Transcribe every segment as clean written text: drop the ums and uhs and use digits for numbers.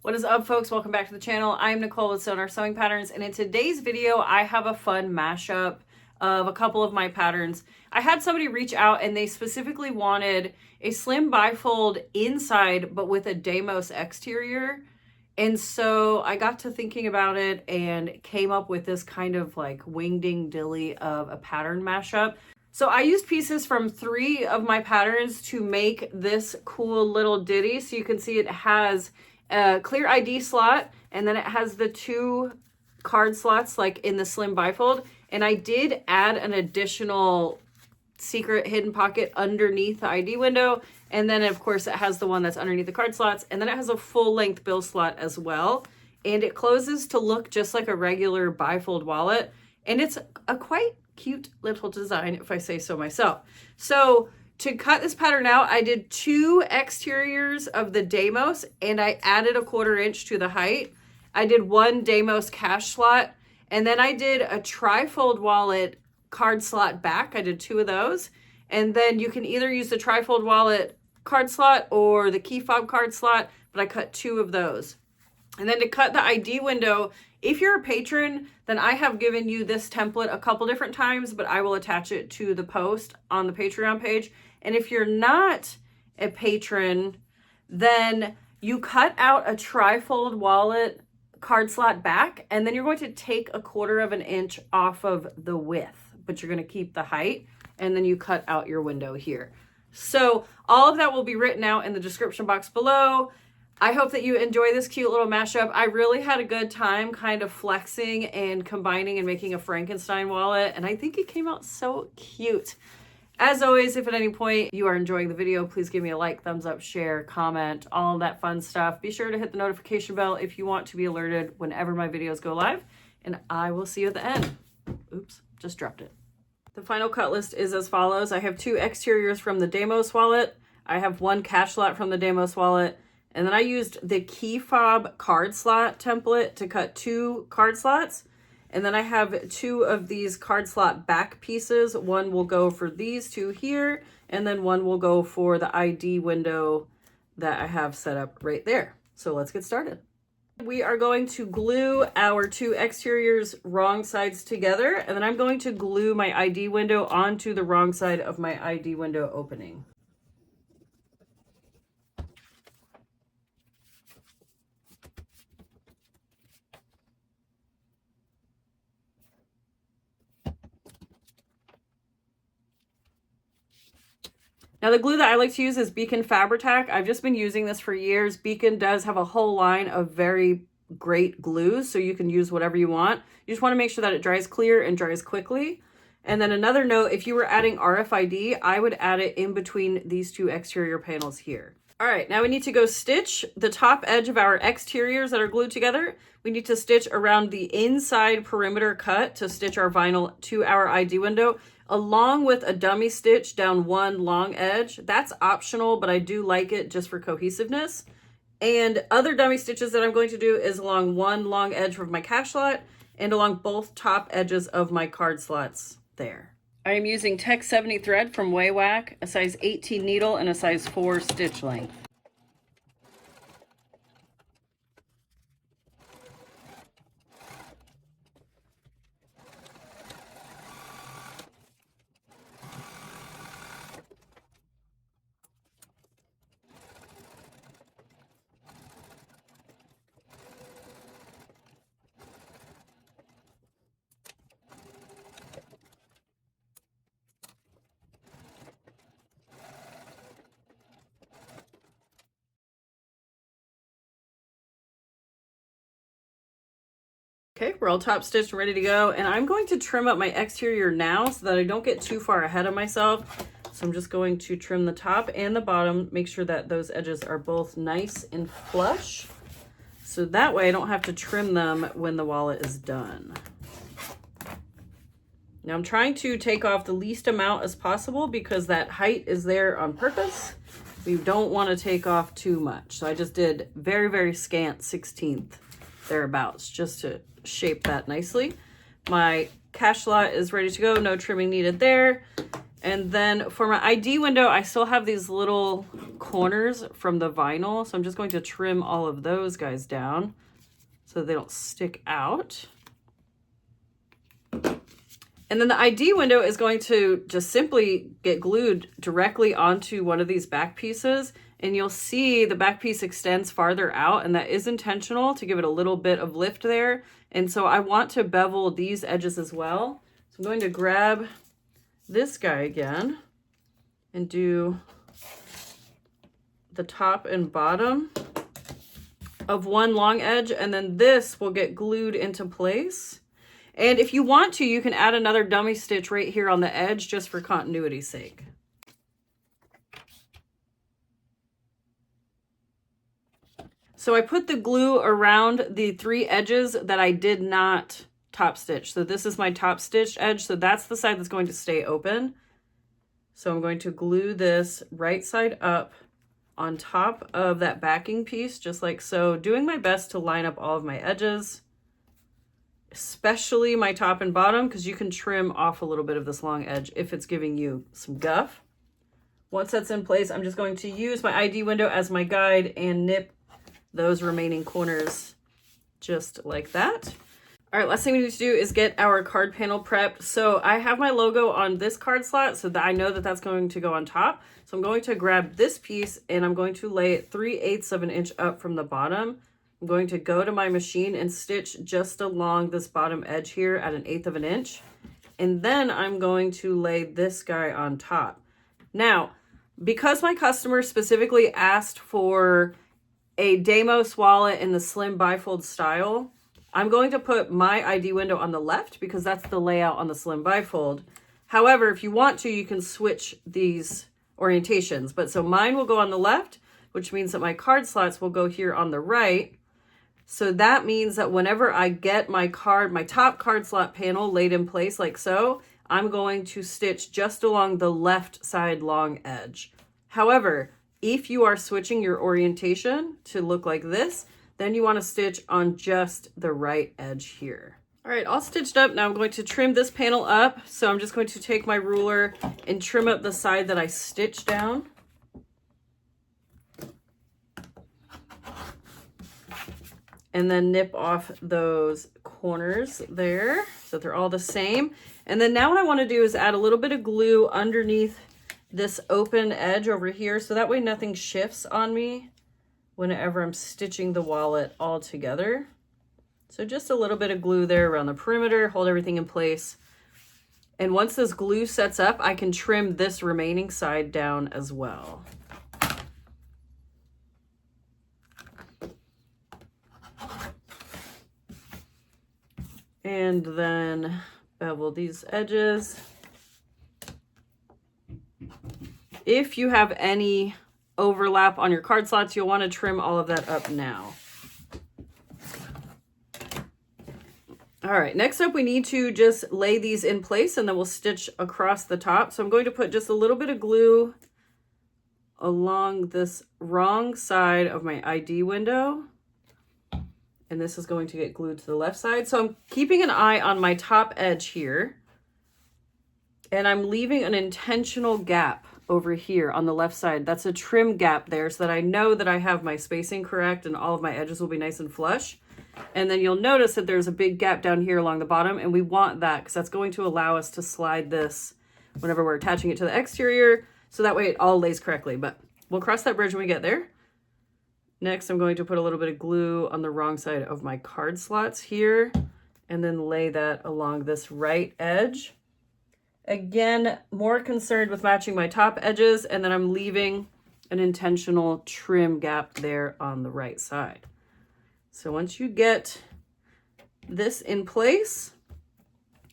What is up, folks? Welcome back to the channel. I'm Nicole with SewGnar Sewing Patterns, and in today's video, I have a fun mashup of a couple of my patterns. I had somebody reach out and they specifically wanted a Slim BiFold inside, but with a Deimos exterior. And so I got to thinking about it and came up with this kind of like wingding dilly of a pattern mashup. So I used pieces from 3 of my patterns to make this cool little ditty. So you can see it has a clear ID slot, and then it has the 2 card slots like in the Slim BiFold. And I did add an additional secret hidden pocket underneath the ID window. And then of course it has the one that's underneath the card slots, and then it has a full length bill slot as well. And it closes to look just like a regular BiFold wallet. And it's a quite cute little design, if I say so myself. So to cut this pattern out, I did 2 exteriors of the Deimos and I added a 1/4 inch to the height. I did 1 Deimos cash slot, and then I did a Trifold wallet card slot back. I did 2 of those. And then you can either use the Trifold wallet card slot or the Key Fob card slot, but I cut 2 of those. And then to cut the ID window, if you're a patron, then I have given you this template a couple different times, but I will attach it to the post on the Patreon page. And if you're not a patron, then you cut out a Trifold wallet card slot back, and then you're going to take a 1/4 inch off of the width, but you're going to keep the height, and then you cut out your window here. So all of that will be written out in the description box below. I hope that you enjoy this cute little mashup. I really had a good time kind of flexing and combining and making a Frankenstein wallet, and I think it came out so cute. As always, if at any point you are enjoying the video, please give me a like, thumbs up, share, comment, all of that fun stuff. Be sure to hit the notification bell if you want to be alerted whenever my videos go live, and I will see you at the end. Oops, just dropped it. The final cut list is as follows. I have 2 exteriors from the Deimos wallet. I have 1 cash slot from the Deimos wallet. And then I used the Key Fob card slot template to cut 2 card slots. And then I have 2 of these card slot back pieces. One will go for these 2 here, and then one will go for the ID window that I have set up right there. So let's get started. We are going to glue our 2 exteriors wrong sides together, and then I'm going to glue my ID window onto the wrong side of my ID window opening. Now the glue that I like to use is Beacon Fabri-Tac. I've just been using this for years. Beacon does have a whole line of very great glues, so you can use whatever you want. You just want to make sure that it dries clear and dries quickly. And then another note, if you were adding RFID, I would add it in between these 2 exterior panels here. All right, now we need to go stitch the top edge of our exteriors that are glued together. We need to stitch around the inside perimeter cut to stitch our vinyl to our ID window, along with a dummy stitch down 1 long edge. That's optional, but I do like it just for cohesiveness. And other dummy stitches that I'm going to do is along 1 long edge of my cash slot and along both top edges of my card slots there. I am using Tech 70 thread from wawak, a size 18 needle and a size 4 stitch length. Okay, we're all top stitched and ready to go. And I'm going to trim up my exterior now so that I don't get too far ahead of myself. So I'm just going to trim the top and the bottom, make sure that those edges are both nice and flush. So that way I don't have to trim them when the wallet is done. Now I'm trying to take off the least amount as possible because that height is there on purpose. We don't want to take off too much. So I just did very, very scant 1/16 thereabouts just to shape that nicely. My cash slot is ready to go, no trimming needed there. And then for my ID window, I still have these little corners from the vinyl. So I'm just going to trim all of those guys down so they don't stick out. And then the ID window is going to just simply get glued directly onto one of these back pieces. And you'll see the back piece extends farther out, and that is intentional to give it a little bit of lift there. And so I want to bevel these edges as well. So I'm going to grab this guy again and do the top and bottom of one long edge, and then this will get glued into place. And if you want to, you can add another dummy stitch right here on the edge just for continuity's sake. So I put the glue around the 3 edges that I did not top stitch. So this is my top stitched edge. So that's the side that's going to stay open. So I'm going to glue this right side up on top of that backing piece, just like so, doing my best to line up all of my edges, especially my top and bottom, because you can trim off a little bit of this long edge if it's giving you some guff. Once that's in place, I'm just going to use my ID window as my guide and nip those remaining corners just like that. All right, last thing we need to do is get our card panel prepped. So I have my logo on this card slot so that I know that that's going to go on top. So I'm going to grab this piece and I'm going to lay it 3/8 of an inch up from the bottom. I'm going to go to my machine and stitch just along this bottom edge here at 1/8 of an inch. And then I'm going to lay this guy on top. Now, because my customer specifically asked for a Deimos wallet in the Slim BiFold style, I'm going to put my ID window on the left because that's the layout on the Slim BiFold. However, if you want to, you can switch these orientations. But so mine will go on the left, which means that my card slots will go here on the right. So that means that whenever I get my top card slot panel laid in place like so, I'm going to stitch just along the left side long edge. However, if you are switching your orientation to look like this, then you want to stitch on just the right edge here. All right, all stitched up. Now I'm going to trim this panel up. So I'm just going to take my ruler and trim up the side that I stitched down. And then nip off those corners there so they're all the same. And then now what I want to do is add a little bit of glue underneath this open edge over here so that way nothing shifts on me whenever I'm stitching the wallet all together. So just a little bit of glue there around the perimeter, hold everything in place. And once this glue sets up, I can trim this remaining side down as well. And then bevel these edges. If you have any overlap on your card slots, you'll want to trim all of that up now. All right, next up we need to just lay these in place and then we'll stitch across the top. So I'm going to put just a little bit of glue along this wrong side of my ID window. And this is going to get glued to the left side. So I'm keeping an eye on my top edge here. And I'm leaving an intentional gap over here on the left side. That's a trim gap there so that I know that I have my spacing correct and all of my edges will be nice and flush. And then you'll notice that there's a big gap down here along the bottom, and we want that because that's going to allow us to slide this whenever we're attaching it to the exterior, so that way it all lays correctly. But we'll cross that bridge when we get there. Next, I'm going to put a little bit of glue on the wrong side of my card slots here, and then lay that along this right edge. Again, more concerned with matching my top edges, and then I'm leaving an intentional trim gap there on the right side. So once you get this in place,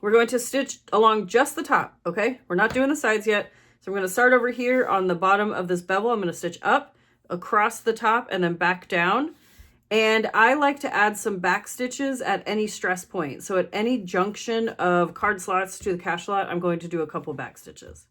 we're going to stitch along just the top, okay? We're not doing the sides yet. So I'm going to start over here on the bottom of this bevel. I'm going to stitch up, across the top, and then back down. And I like to add some back stitches at any stress point. So at any junction of card slots to the cash slot, I'm going to do a couple back stitches.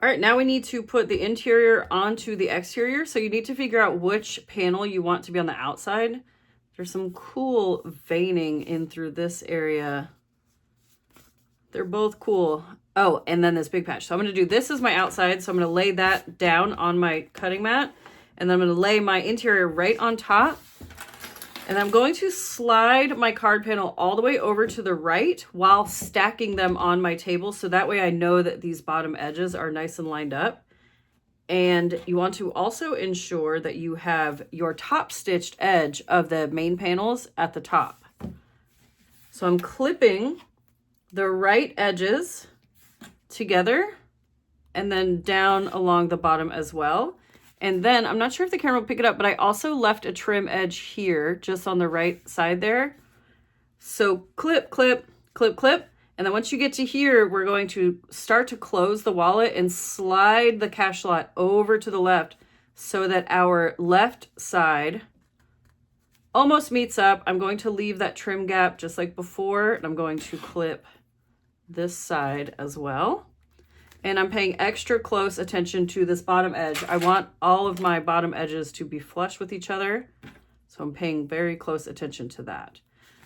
All right, now we need to put the interior onto the exterior. So you need to figure out which panel you want to be on the outside. There's some cool veining in through this area. They're both cool. Oh, and then this big patch. So I'm going to do this as my outside. So I'm going to lay that down on my cutting mat. And then I'm going to lay my interior right on top. And I'm going to slide my card panel all the way over to the right while stacking them on my table. So that way I know that these bottom edges are nice and lined up. And you want to also ensure that you have your top stitched edge of the main panels at the top. So I'm clipping the right edges together and then down along the bottom as well. And then, I'm not sure if the camera will pick it up, but I also left a trim edge here, just on the right side there. So clip, clip, clip, clip. And then once you get to here, we're going to start to close the wallet and slide the cash slot over to the left so that our left side almost meets up. I'm going to leave that trim gap just like before, and I'm going to clip this side as well. And I'm paying extra close attention to this bottom edge. I want all of my bottom edges to be flush with each other. So I'm paying very close attention to that.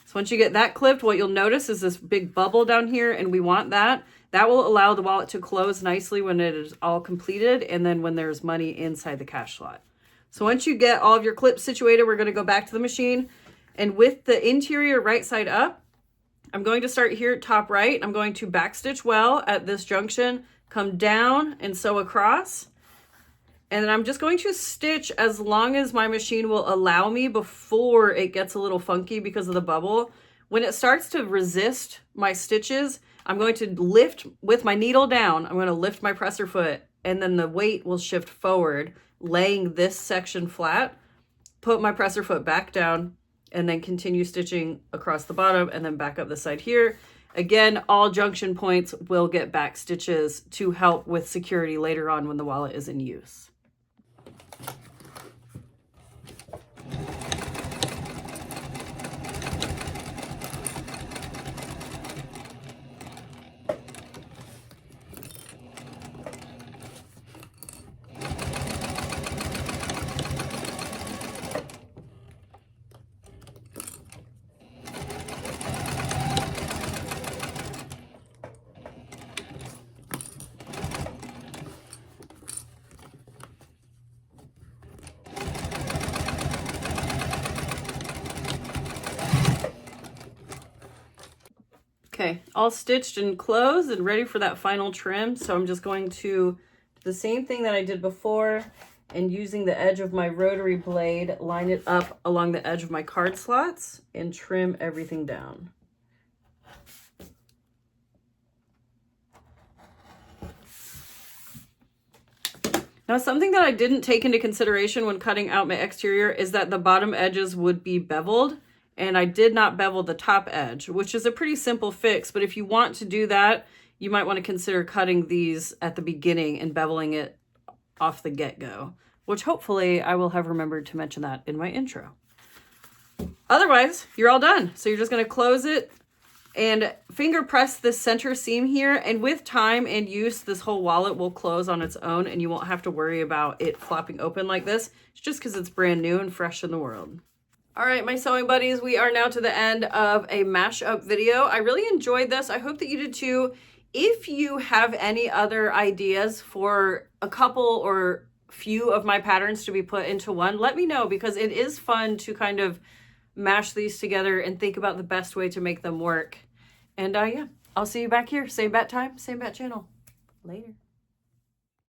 So once you get that clipped, what you'll notice is this big bubble down here, and we want that. That will allow the wallet to close nicely when it is all completed, and then when there's money inside the cash slot. So once you get all of your clips situated, we're gonna go back to the machine. And with the interior right side up, I'm going to start here at top right. I'm going to backstitch well at this junction, come down and sew across. And then I'm just going to stitch as long as my machine will allow me before it gets a little funky because of the bubble. When it starts to resist my stitches, I'm going to lift with my needle down. I'm going to lift my presser foot, and then the weight will shift forward, laying this section flat, put my presser foot back down, and then continue stitching across the bottom and then back up the side here. Again, all junction points will get back stitches to help with security later on when the wallet is in use. Okay, all stitched and closed and ready for that final trim. So I'm just going to do the same thing that I did before, and using the edge of my rotary blade, line it up along the edge of my card slots and trim everything down. Now, something that I didn't take into consideration when cutting out my exterior is that the bottom edges would be beveled, and I did not bevel the top edge, which is a pretty simple fix. But if you want to do that, you might want to consider cutting these at the beginning and beveling it off the get-go, which hopefully I will have remembered to mention that in my intro. Otherwise, you're all done. So you're just going to close it and finger press this center seam here. And with time and use, this whole wallet will close on its own, and you won't have to worry about it flopping open like this. It's just because it's brand new and fresh in the world. All right, my sewing buddies, we are now to the end of a mashup video. I really enjoyed this. I hope that you did too. If you have any other ideas for a couple or few of my patterns to be put into one, let me know, because it is fun to kind of mash these together and think about the best way to make them work. And yeah, I'll see you back here. Same bat time, same bat channel. Later.